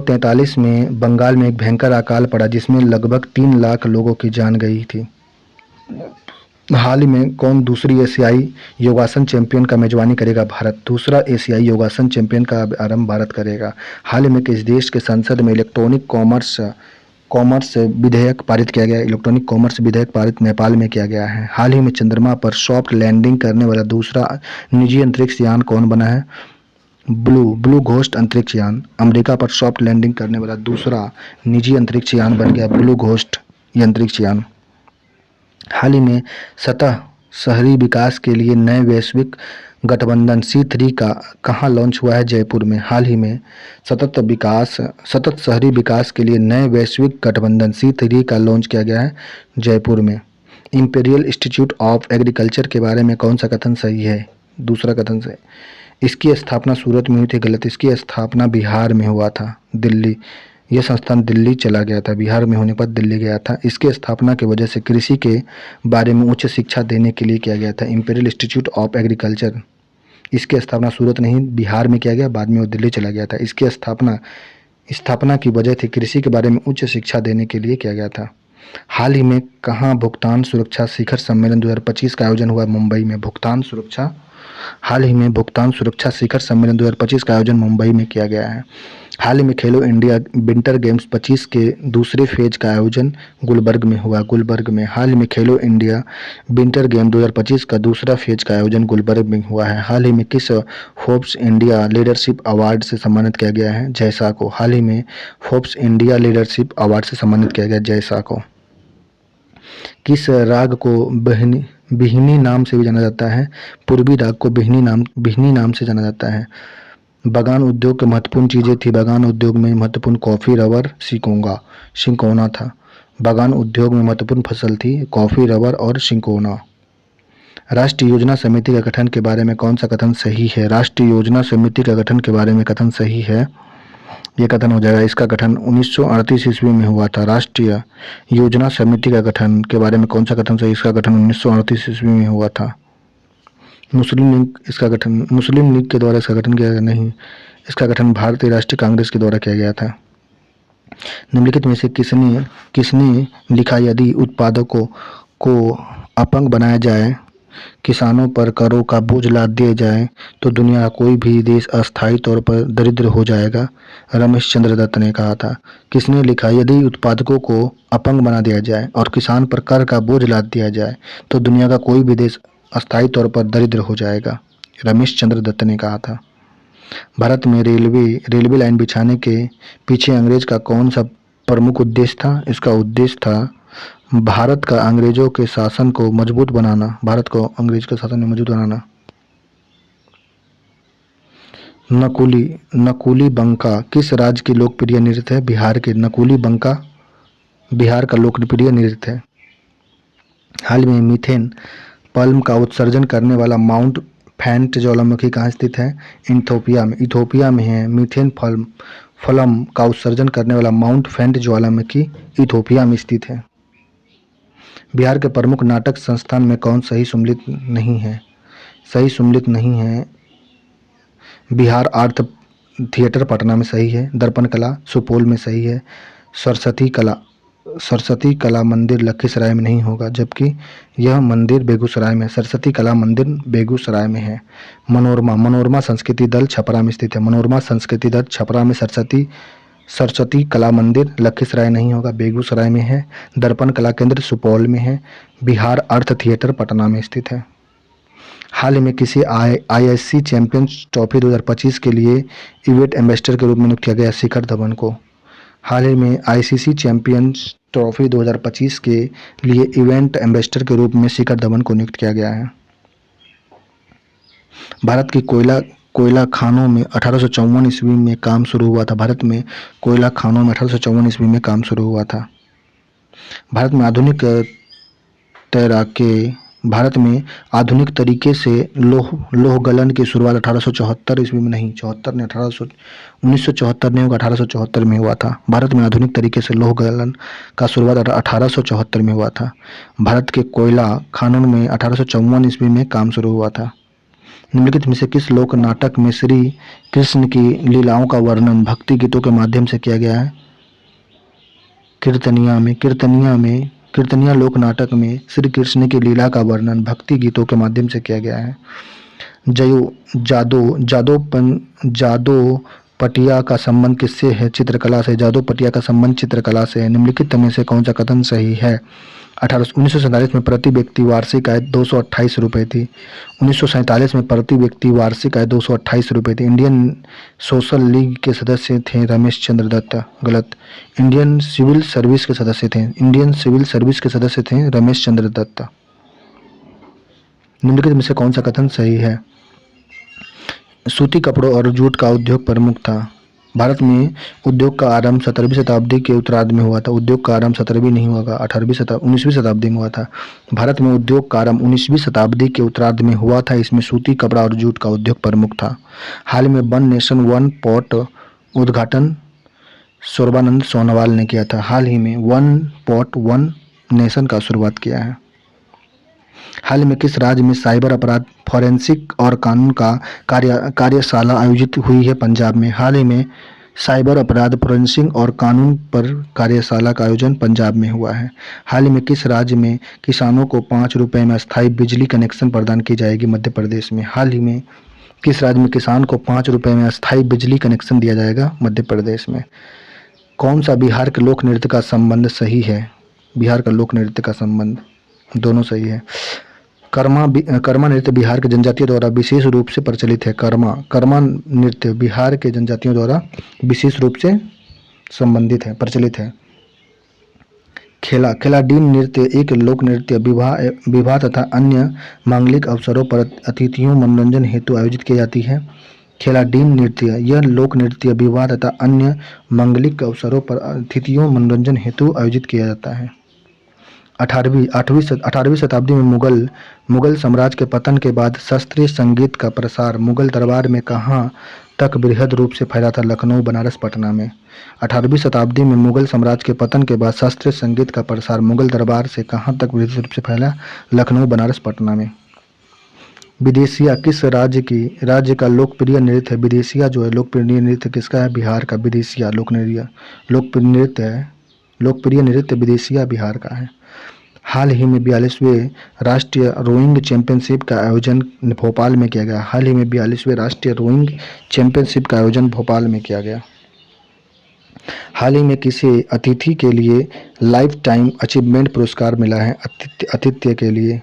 1943 में बंगाल में एक भयंकर अकाल पड़ा जिसमें लगभग 3 लाख लोगों की जान गई थी। हाल ही में कौन दूसरी एशियाई योगासन चैंपियन का मेजबानी करेगा? भारत दूसरा एशियाई योगासन चैंपियन का आरंभ भारत करेगा। हाल ही में किस देश के संसद में इलेक्ट्रॉनिक कॉमर्स कॉमर्स विधेयक पारित किया गया? इलेक्ट्रॉनिक कॉमर्स विधेयक पारित नेपाल में किया गया है। हाल ही में चंद्रमा पर सॉफ्ट लैंडिंग करने वाला दूसरा निजी अंतरिक्ष यान कौन बना है? ब्लू घोस्ट अंतरिक्ष यान। अमेरिका पर सॉफ्ट लैंडिंग करने वाला दूसरा निजी अंतरिक्ष यान बन गया ब्लू घोस्ट अंतरिक्ष यान। हाल ही में सतत शहरी विकास के लिए नए वैश्विक गठबंधन C3 का कहाँ लॉन्च हुआ है? जयपुर में। हाल ही में सतत शहरी विकास के लिए नए वैश्विक गठबंधन C3 का लॉन्च किया गया है जयपुर में। इंपीरियल इंस्टीट्यूट ऑफ एग्रीकल्चर के बारे में कौन सा कथन सही है? दूसरा कथन सही। इसकी स्थापना सूरत में हुई थी, गलत। इसकी स्थापना बिहार में हुआ था, दिल्ली। यह संस्थान दिल्ली चला गया था, बिहार में होने पर दिल्ली गया था। इसकी स्थापना की वजह से कृषि के बारे में उच्च शिक्षा देने के लिए किया गया था, इंपीरियल इंस्टीट्यूट ऑफ एग्रीकल्चर। इसकी स्थापना सूरत नहीं बिहार में किया गया, बाद में वो दिल्ली चला गया था। इसकी स्थापना की वजह थी कृषि के बारे में उच्च शिक्षा देने के लिए किया गया था। हाल ही में कहाँ भुगतान सुरक्षा शिखर सम्मेलन 2025 का आयोजन हुआ? मुंबई में। हाल ही में भुगतान सुरक्षा शिखर सम्मेलन 2025 का आयोजन मुंबई में किया गया है। हाल ही में खेलो इंडिया विंटर गेम्स 25 के दूसरे फेज का आयोजन गुलबर्ग में हुआ, गुलबर्ग में। हाल ही में खेलो इंडिया विंटर गेम 2025 का दूसरा फेज का आयोजन गुलबर्ग में हुआ है। हाल ही में किस फोर्ब्स इंडिया लीडरशिप अवार्ड से सम्मानित किया गया है? जयसा को। हाल ही में फोर्ब्स इंडिया लीडरशिप अवार्ड से सम्मानित किया गया जयसा को। किस राग को बिहनी नाम से भी जाना जाता है? पूर्वी राग को बिहनी नाम से जाना जाता है। बागान उद्योग के महत्वपूर्ण चीजें थी। बागान उद्योग में महत्वपूर्ण कॉफी, रबर, सिंकोना था। बागान उद्योग में महत्वपूर्ण फसल थी कॉफी, रबर और सिंकोना। राष्ट्रीय योजना समिति का गठन के बारे में कौन सा कथन सही है? राष्ट्रीय योजना समिति का गठन के बारे में कथन सही है, ये कथन हो जाएगा। इसका गठन 1938 ईस्वी में हुआ था। राष्ट्रीय योजना समिति का गठन के बारे में कौन सा कथन सही? इसका गठन 1938 ईस्वी में हुआ था। मुस्लिम लीग के द्वारा इसका गठन किया गया नहीं, इसका गठन भारतीय राष्ट्रीय कांग्रेस के द्वारा किया गया था। निम्नलिखित में से किसने लिखा यदि उत्पादकों को अपंग बनाया जाए, किसानों पर करों का बोझ लाद दिया जाए तो दुनिया का कोई भी देश अस्थायी तौर पर दरिद्र हो जाएगा? रमेश चंद्र दत्त ने कहा था। किसने लिखा यदि उत्पादकों को अपंग बना दिया जाए और किसान पर कर का बोझ लाद दिया जाए तो दुनिया का कोई भी देश अस्थायी तौर पर दरिद्र हो जाएगा? रमेश चंद्र दत्त ने कहा था। भारत में रेलवे लाइन बिछाने के पीछे अंग्रेज का कौन सा प्रमुख उद्देश्य था? इसका उद्देश्य था भारत का अंग्रेजों के शासन को मजबूत बनाना, भारत को अंग्रेज के शासन में मजबूत बनाना। नकुली बंका किस राज्य की लोकप्रिय नृत्य है? बिहार के। नकुली बंका बिहार का लोकप्रिय नृत्य है। हाल में मीथेन पल्म का उत्सर्जन करने वाला माउंट फैंट ज्वालामुखी कहाँ स्थित है? इथोपिया में है। मीथेन फलम का उत्सर्जन करने वाला माउंट फैंट ज्वालामुखी इथोपिया में स्थित है। बिहार के प्रमुख नाटक संस्थान में कौन सही सम्मिलित नहीं है? सही सम्मिलित नहीं है बिहार आर्ट थिएटर पटना में सही है। दर्पण कला सुपौल में सही है। सरस्वती कला मंदिर लखीसराय में नहीं होगा, जबकि यह मंदिर बेगूसराय में। सरस्वती कला मंदिर बेगूसराय में है। मनोरमा संस्कृति दल छपरा में स्थित है। मनोरमा संस्कृति दल छपरा में। सरस्वती कला मंदिर लखीसराय नहीं होगा, बेगूसराय में है। दर्पण कला केंद्र सुपौल में है। बिहार अर्थ थिएटर पटना में स्थित है। हाल ही में किसी IIC चैंपियंस ट्रॉफी 2025 के लिए इवेंट एम्बेसडर के रूप में नियुक्त किया गया शिखर धवन को। हाल ही में ICC चैंपियंस ट्रॉफी 2025 के लिए इवेंट एम्बेसडर के रूप में शिखर धवन को नियुक्त किया गया है। भारत की कोयला खानों में 1854 ईस्वी में काम शुरू हुआ था। भारत में कोयला खानों में 1854 ईस्वी में काम शुरू हुआ था। भारत में आधुनिक तरीके से लोह गलन की शुरुआत 1874 ईस्वी में नहीं, 1974 नहीं होगा, 1874 में हुआ था। भारत में आधुनिक तरीके से लोह गलन का शुरुआत 1874 में हुआ था। भारत के कोयला खानों में 1854 ईस्वी में काम शुरू हुआ था। निम्नलिखित में से किस लोक नाटक में श्री कृष्ण की लीलाओं का वर्णन भक्ति गीतों के माध्यम से किया गया है? कीर्तनिया लोक नाटक में श्री कृष्ण की लीला का वर्णन भक्ति गीतों के माध्यम से किया गया है। जादोपटिया का संबंध किससे है? चित्रकला से। जादोपटिया का संबंध चित्रकला से है। निम्नलिखित में से कौन सा कथन सही है? 1947 में प्रति व्यक्ति वार्षिक आय 228 रुपये थी। 1947 में प्रति व्यक्ति वार्षिक आय 228 रुपये थी। इंडियन सोशल लीग के सदस्य थे रमेश चंद्र दत्त। गलत। इंडियन सिविल सर्विस के सदस्य थे रमेश चंद्र दत्त। निम्नलिखित में से कौन सा कथन सही है? सूती कपड़ों और जूट का उद्योग प्रमुख था। भारत में उद्योग का आरंभ 17वीं शताब्दी के उत्तरार्ध में हुआ था। उद्योग का आरंभ 17वीं नहीं हुआ, 19वीं शताब्दी में हुआ था। भारत में उद्योग का आरंभ 19वीं शताब्दी के उत्तरार्ध में हुआ था। इसमें सूती कपड़ा और जूट का उद्योग प्रमुख था। हाल में वन नेशन वन पॉट उद्घाटन सर्बानंद सोनोवाल ने किया था। हाल ही में वन पॉट वन नेशन का शुरुआत किया है। हाल में किस राज्य में साइबर अपराध फॉरेंसिक और कानून का कार्यशाला आयोजित हुई है? पंजाब में। हाल ही में साइबर अपराध फॉरेंसिक और कानून पर कार्यशाला का आयोजन पंजाब में हुआ है। हाल ही में किस राज्य में किसानों को 5 रुपये में अस्थायी बिजली कनेक्शन प्रदान की जाएगी? मध्य प्रदेश में। हाल ही में किस राज्य में किसान को 5 रुपये में अस्थायी बिजली कनेक्शन दिया जाएगा? मध्य प्रदेश में। कौन सा बिहार के लोक नृत्य का संबंध सही है? बिहार का लोक नृत्य का संबंध दोनों सही है। कर्मा नृत्य बिहार के जनजातियों द्वारा विशेष रूप से प्रचलित है। कर्मा नृत्य बिहार के जनजातियों द्वारा विशेष रूप से प्रचलित है। खेलाडीन नृत्य एक लोक नृत्य विवाह तथा अन्य मांगलिक अवसरों पर अतिथियों मनोरंजन हेतु आयोजित की जाती है। खेलाडीन नृत्य यह लोक नृत्य विवाह तथा अन्य मांगलिक अवसरों पर अतिथियों मनोरंजन हेतु आयोजित किया जाता है। 18वीं शताब्दी में मुगल साम्राज्य के पतन के बाद शास्त्रीय संगीत का प्रसार मुगल दरबार में कहाँ तक बृहद रूप से फैला था? लखनऊ, बनारस, पटना में। 18वीं शताब्दी में मुगल साम्राज्य के पतन के बाद शास्त्रीय संगीत का प्रसार मुगल दरबार से कहाँ तक बृहद रूप से फैला? लखनऊ, बनारस, पटना में। विदेशिया किस राज्य का लोकप्रिय नृत्य है? विदेशिया जो है लोकप्रिय नृत्य किसका है? बिहार का। विदेशिया लोकप्रिय नृत्य विदेशिया बिहार का है। हाल ही में 42वें राष्ट्रीय रोइंग चैंपियनशिप का आयोजन भोपाल में किया गया। हाल ही में 42वें राष्ट्रीय रोइंग चैंपियनशिप का आयोजन भोपाल में किया गया। हाल ही में किसी अतिथि के लिए लाइफ टाइम अचीवमेंट पुरस्कार मिला है? आतिथ्य के लिए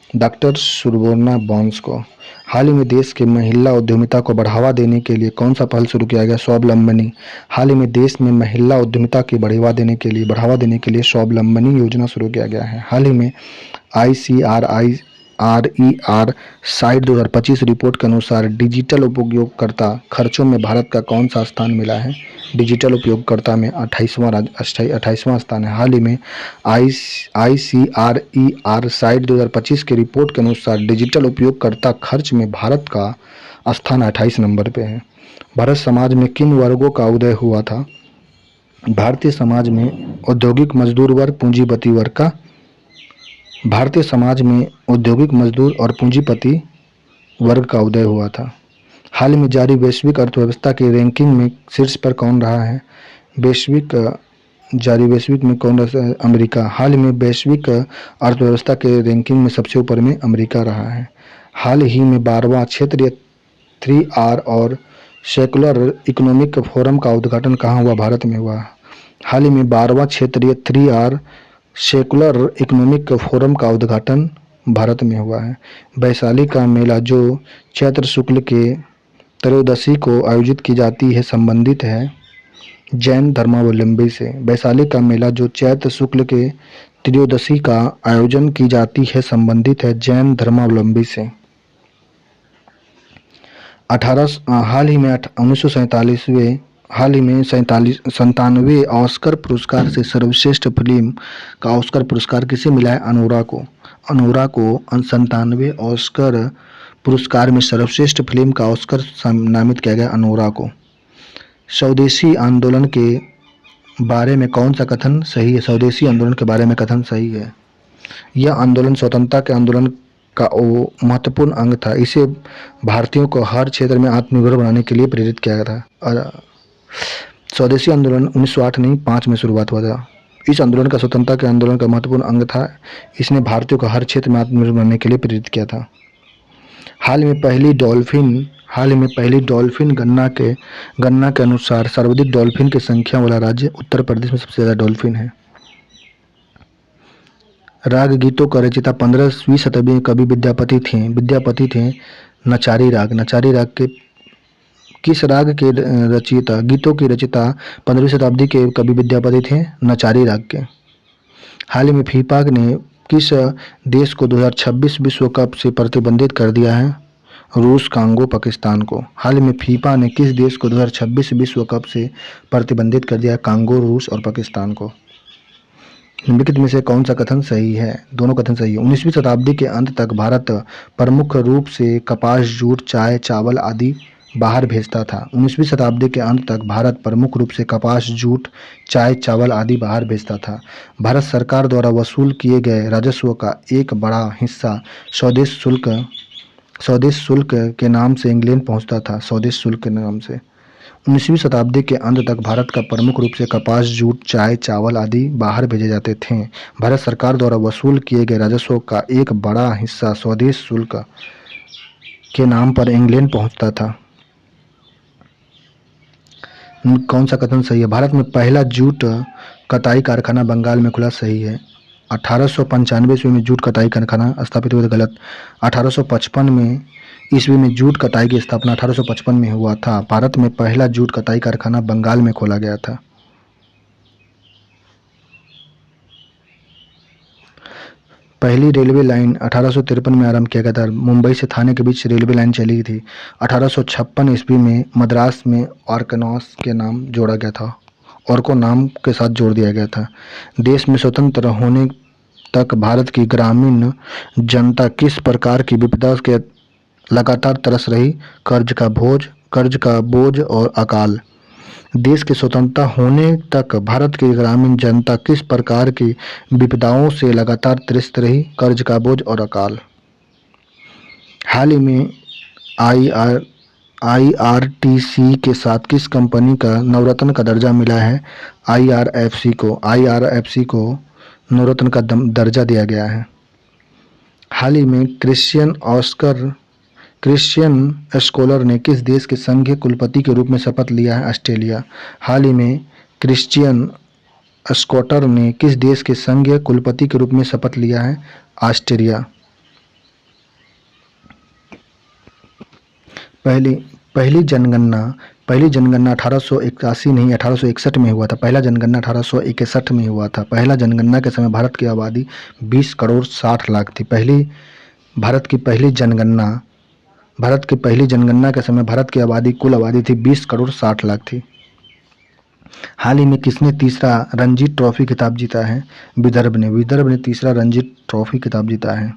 डॉक्टर सुरबोर्ना बॉन्स को। हाल ही में देश के महिला उद्यमिता को बढ़ावा देने के लिए कौन सा पहल शुरू किया गया? स्वावलंबनी। हाल ही में देश में महिला उद्यमिता की बढ़ावा देने के लिए स्वावलंबनी योजना शुरू किया गया है। हाल ही में ICRIR साइट 2025 रिपोर्ट के अनुसार डिजिटल उपयोगकर्ता खर्चों में भारत का कौन सा स्थान मिला है? डिजिटल उपयोगकर्ता में 28वां स्थान है। हाल ही में ICRIR साइट 2025 के रिपोर्ट के अनुसार डिजिटल उपयोगकर्ता खर्च में भारत का स्थान 28 नंबर पे है। भारत समाज में किन वर्गों का उदय हुआ था? भारतीय समाज में औद्योगिक मजदूर वर्ग, पूंजीपति वर्ग का। भारतीय समाज में औद्योगिक मजदूर और पूंजीपति वर्ग का उदय हुआ था। हाल में जारी वैश्विक अर्थव्यवस्था की रैंकिंग में शीर्ष पर कौन रहा है? वैश्विक में कौन रहा है? अमेरिका। हाल में वैश्विक अर्थव्यवस्था के रैंकिंग में सबसे ऊपर में अमेरिका रहा है। हाल ही में 12वां क्षेत्रीय 3R और सेकुलर इकोनॉमिक फोरम का उद्घाटन कहाँ हुआ? भारत में हुआ। हाल ही में 12वां क्षेत्रीय 3R सेकुलर इकोनॉमिक फोरम का उद्घाटन भारत में हुआ है। वैशाली का मेला जो चैत्र शुक्ल के त्रयोदशी को आयोजित की जाती है संबंधित है जैन धर्मावलंबी से। वैशाली का मेला जो चैत्र शुक्ल के त्रयोदशी का आयोजन की जाती है संबंधित है जैन धर्मावलंबी से। हाल ही में 97वें ऑस्कर पुरस्कार से सर्वश्रेष्ठ फिल्म का ऑस्कर पुरस्कार किसे मिला है? अनोरा को। 97वें ऑस्कर पुरस्कार में सर्वश्रेष्ठ फिल्म का ऑस्कर नामित किया गया अनोरा को। स्वदेशी आंदोलन के बारे में कौन सा कथन सही है? स्वदेशी आंदोलन के बारे में कथन सही है। यह आंदोलन स्वतंत्रता के आंदोलन का वो महत्वपूर्ण अंग था। इसे भारतीयों को हर क्षेत्र में आत्मनिर्भर बनाने के लिए प्रेरित किया गया था। स्वदेशी आंदोलन 1908 नहीं 5 में शुरुआत हुआ था। इस आंदोलन का स्वतंत्रता के आंदोलन का महत्वपूर्ण अंग था। इसने भारतीयों को हर क्षेत्र में आत्मनिर्भर बनाने के लिए प्रेरित किया था। हाल ही में पहली डॉल्फिन गणना के अनुसार सर्वाधिक डॉल्फिन की संख्या वाला राज्य उत्तर प्रदेश में सबसे ज़्यादा डॉल्फिन है। राग गीतों का रचयिता 15वीं शताब्दी में कवि विद्यापति थे। नचारी राग के किस राग के रचयिता गीतों की रचयिता 15वीं शताब्दी के कवि विद्यापति थे? नचारी राग के। हाल ही में फीफा ने किस देश को 2026 विश्व कप से प्रतिबंधित कर दिया है? रूस, कांगो, पाकिस्तान को। हाल ही में फीफा ने किस देश को 2026 विश्व कप से प्रतिबंधित कर दिया है? कांगो, रूस और पाकिस्तान को। निम्नलिखित में से कौन सा कथन सही है? दोनों कथन सही है। 19वीं शताब्दी के अंत तक भारत प्रमुख रूप से कपास, जूट, चाय, चावल आदि बाहर भेजता था। 19वीं शताब्दी के अंत तक भारत प्रमुख रूप से कपास, जूट, चाय, चावल आदि बाहर भेजता था। भारत सरकार द्वारा वसूल किए गए राजस्व का एक बड़ा हिस्सा स्वदेश शुल्क के नाम से इंग्लैंड पहुंचता था। स्वदेश शुल्क के नाम से 19वीं शताब्दी के अंत तक भारत का प्रमुख रूप से कपास, जूट, चाय, चावल आदि बाहर भेजे जाते थे। भारत सरकार द्वारा वसूल किए गए राजस्व का एक बड़ा हिस्सा स्वदेश शुल्क के नाम पर इंग्लैंड पहुंचता था। कौन सा कथन सही है? भारत में पहला जूट कताई कारखाना बंगाल में खुला। सही है। 1895 ईस्वी में जूट कताई कारखाना स्थापित हुआ था। गलत। 1855 में ईस्वी में जूट कताई की स्थापना 1855 में हुआ था। भारत में पहला जूट कताई कारखाना बंगाल में खोला गया था। पहली रेलवे लाइन 1853 में आरंभ किया गया था। मुंबई से थाने के बीच रेलवे लाइन चली थी। 1856 ईस्वी में मद्रास में आर्कनॉस के नाम जोड़ा गया था और को नाम के साथ जोड़ दिया गया था। देश में स्वतंत्र होने तक भारत की ग्रामीण जनता किस प्रकार की विपदा के लगातार तरस रही? कर्ज का बोझ और अकाल। देश की स्वतंत्रता होने तक भारत की ग्रामीण जनता किस प्रकार की विपदाओं से लगातार त्रस्त रही? कर्ज का बोझ और अकाल। हाल ही में आईआरटीसी के साथ किस कंपनी का नवरत्न का दर्जा मिला है? आईआरएफसी को नवरत्न का दर्जा दिया गया है। हाल ही में क्रिश्चियन स्कॉलर ने किस देश के संघीय कुलपति के रूप में शपथ लिया है? ऑस्ट्रेलिया। हाल ही में क्रिश्चियन स्कॉटर ने किस देश के संघीय कुलपति के रूप में शपथ लिया है? ऑस्ट्रेलिया। पहली जनगणना 1881 नहीं 1861 में हुआ था। पहला जनगणना 1861 में हुआ था। पहला जनगणना के समय भारत की आबादी 20 करोड़ 60 लाख थी। भारत की पहली जनगणना के समय भारत की कुल आबादी थी 20 करोड़ 60 लाख थी। हाल ही में किसने तीसरा रणजी ट्रॉफी खिताब जीता है? विदर्भ ने तीसरा रणजी ट्रॉफी खिताब जीता है।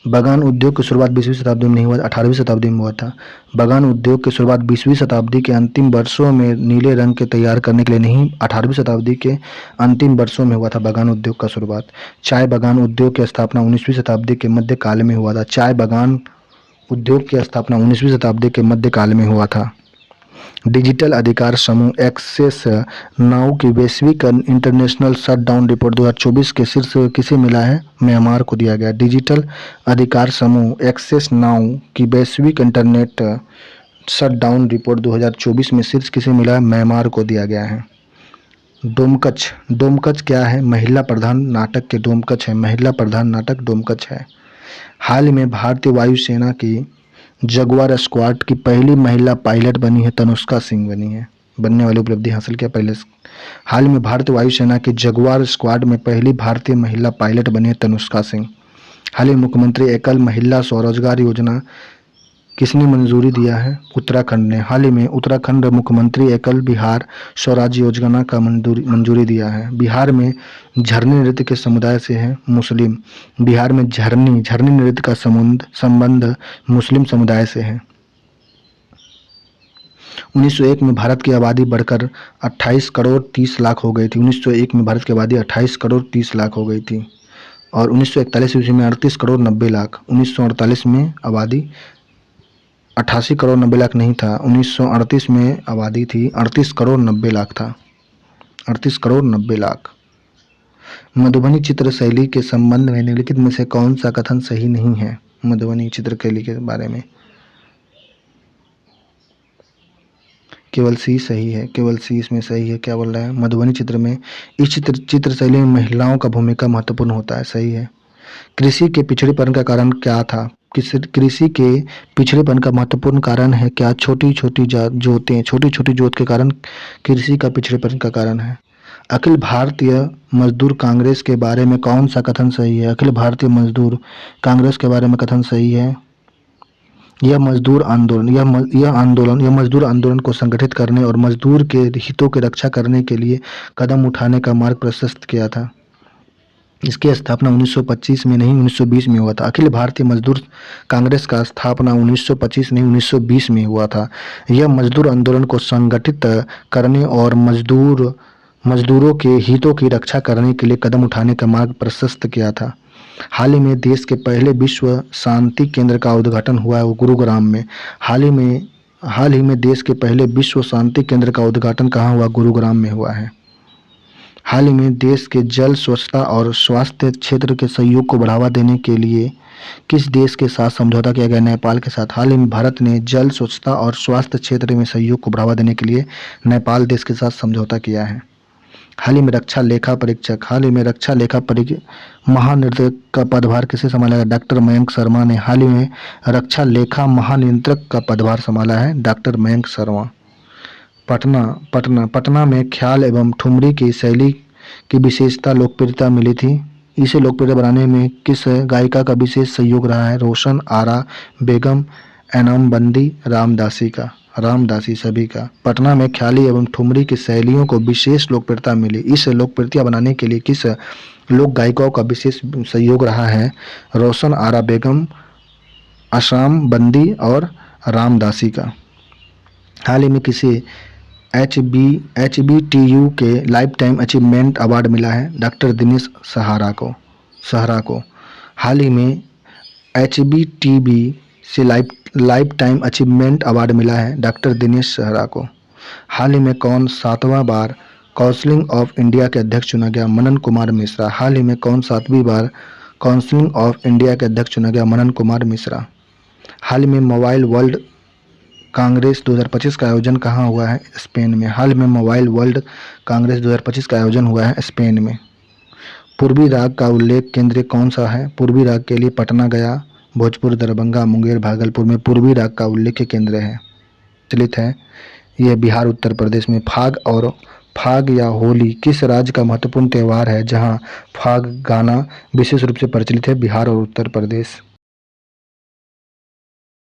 बगान उद्योग की शुरुआत 20वीं शताब्दी में नहीं हुआ, 18वीं शताब्दी में हुआ था। बगान उद्योग की शुरुआत 20वीं शताब्दी के अंतिम वर्षों में नीले रंग के तैयार करने के लिए नहीं, 18वीं शताब्दी के अंतिम वर्षों में हुआ था बगान उद्योग का शुरुआत। चाय बगान उद्योग की स्थापना 19वीं शताब्दी के मध्यकाल में हुआ था। चाय बगान उद्योग की स्थापना 19वीं शताब्दी के मध्यकाल में हुआ था। डिजिटल अधिकार समूह एक्सेस नाउ की वैश्विक इंटरनेशनल शटडाउन रिपोर्ट 2024 के शीर्ष किसे मिला है? म्यांमार को दिया गया। डिजिटल अधिकार समूह एक्सेस नाउ की वैश्विक इंटरनेट शटडाउन रिपोर्ट 2024 में शीर्ष किसे मिला है? म्यांमार को दिया गया है। डोमकच क्या है? महिला प्रधान नाटक के डोमकच है। महिला प्रधान नाटक डोमकच है। हाल ही में भारतीय वायुसेना की जगुआर स्क्वाड की पहली महिला पायलट बनी है तनुष्का सिंह बनने वाली उपलब्धि हासिल किया पहले। हाल में भारतीय वायुसेना की जगुआर स्क्वाड में पहली भारतीय महिला पायलट बनी है तनुष्का सिंह। हाल ही मुख्यमंत्री एकल महिला स्वरोजगार योजना किसने मंजूरी दिया है? उत्तराखंड ने। हाल ही में उत्तराखंड मुख्यमंत्री एकल बिहार स्वराज्य योजना का मंजूरी दिया है। बिहार में झरनी नृत्य के समुदाय से है मुस्लिम। बिहार में झरनी नृत्य का संबंध मुस्लिम समुदाय से है। 1901 में भारत की आबादी बढ़कर 28 करोड़ 30 लाख हो गई थी। 1901 में भारत की आबादी 28 करोड़ 30 लाख हो गई थी। और 1941 ईस्वी में 38 करोड़ 90 लाख। 1948 में आबादी 88 करोड़ 90 लाख नहीं था, 1938 में आबादी थी 38 करोड़ 90 लाख था, 38 करोड़ 90 लाख। मधुबनी चित्र शैली के संबंध में निम्नलिखित में से कौन सा कथन सही नहीं है? मधुबनी चित्र शैली के बारे में केवल सी सही है, केवल सी इसमें सही है। क्या बोल रहा है? मधुबनी चित्र में इस चित्र शैली में महिलाओं का भूमिका महत्वपूर्ण होता है, सही है। कृषि के पिछड़ेपन का कारण क्या था? कृषि के पिछड़ेपन का महत्वपूर्ण कारण है क्या? छोटी छोटी जोतें, छोटी छोटी जोत के कारण कृषि का पिछड़ेपन का कारण है। अखिल भारतीय मजदूर कांग्रेस के बारे में कौन सा कथन सही है? अखिल भारतीय मजदूर कांग्रेस के बारे में कथन सही है। यह मजदूर आंदोलन को संगठित करने और मजदूर के हितों की रक्षा करने के लिए कदम उठाने का मार्ग प्रशस्त किया था। इसकी स्थापना 1925 में नहीं 1920 में हुआ था। अखिल भारतीय मजदूर कांग्रेस का स्थापना 1925 नहीं 1920 में हुआ था। यह मजदूर आंदोलन को संगठित करने और मजदूरों के हितों की रक्षा करने के लिए कदम उठाने का मार्ग प्रशस्त किया था। हाल ही में देश के पहले विश्व शांति केंद्र का उद्घाटन हुआ है गुरुग्राम में। हाल ही में देश के पहले विश्व शांति केंद्र का उद्घाटन कहाँ हुआ? गुरुग्राम में हुआ है। हाल ही में देश के जल, स्वच्छता और स्वास्थ्य क्षेत्र के सहयोग को बढ़ावा देने के लिए किस देश के साथ समझौता किया गया? नेपाल के साथ। हाल ही में भारत ने जल, स्वच्छता और स्वास्थ्य क्षेत्र में सहयोग को बढ़ावा देने के लिए नेपाल देश के साथ समझौता किया है। हाल ही में रक्षा लेखा महानिरीक्षक का पदभार किसे संभाला है? डॉक्टर मयंक शर्मा ने हाल ही में रक्षा लेखा महानियंत्रक का पदभार संभाला है, डॉक्टर मयंक शर्मा। पटना में ख्याल एवं ठुमरी की शैली की विशेषता लोकप्रियता मिली थी। इसे लोकप्रिय बनाने में किस गायिका का विशेष सहयोग रहा है? रोशन आरा, बेगम एनाम बंदी, रामदासी सभी का। पटना में ख्याली एवं ठुमरी की शैलियों को विशेष लोकप्रियता मिली। इस लोकप्रियता बनाने के लिए किस लोक गायिकाओं का विशेष सहयोग रहा है? रोशन आरा, बेगम आसाम बंदी और रामदासी का। हाल ही में किसे HBTU के लाइफ टाइम अचीवमेंट अवार्ड मिला है? डॉक्टर दिनेश सहारा को। हाल ही में HBTB से लाइफ टाइम अचीवमेंट अवार्ड मिला है डॉक्टर दिनेश सहारा को। हाल ही में कौन 7वां बार काउंसिल ऑफ इंडिया के अध्यक्ष चुना गया? मनन कुमार मिश्रा। हाल ही में कौन 7वीं बार काउंसिल ऑफ इंडिया के अध्यक्ष चुना गया? मनन कुमार मिश्रा। हाल ही में मोबाइल वर्ल्ड कांग्रेस 2025 का आयोजन कहाँ हुआ है? स्पेन में। हाल में मोबाइल वर्ल्ड कांग्रेस 2025 का आयोजन हुआ है स्पेन में। पूर्वी राग का उल्लेख केंद्र कौन सा है? पूर्वी राग के लिए पटना, गया, भोजपुर, दरभंगा, मुंगेर, भागलपुर में पूर्वी राग का उल्लेख केंद्र है, प्रचलित है। यह बिहार, उत्तर प्रदेश में। फाग या होली किस राज्य का महत्वपूर्ण त्यौहार है जहां फाग गाना विशेष रूप से प्रचलित है? बिहार और उत्तर प्रदेश।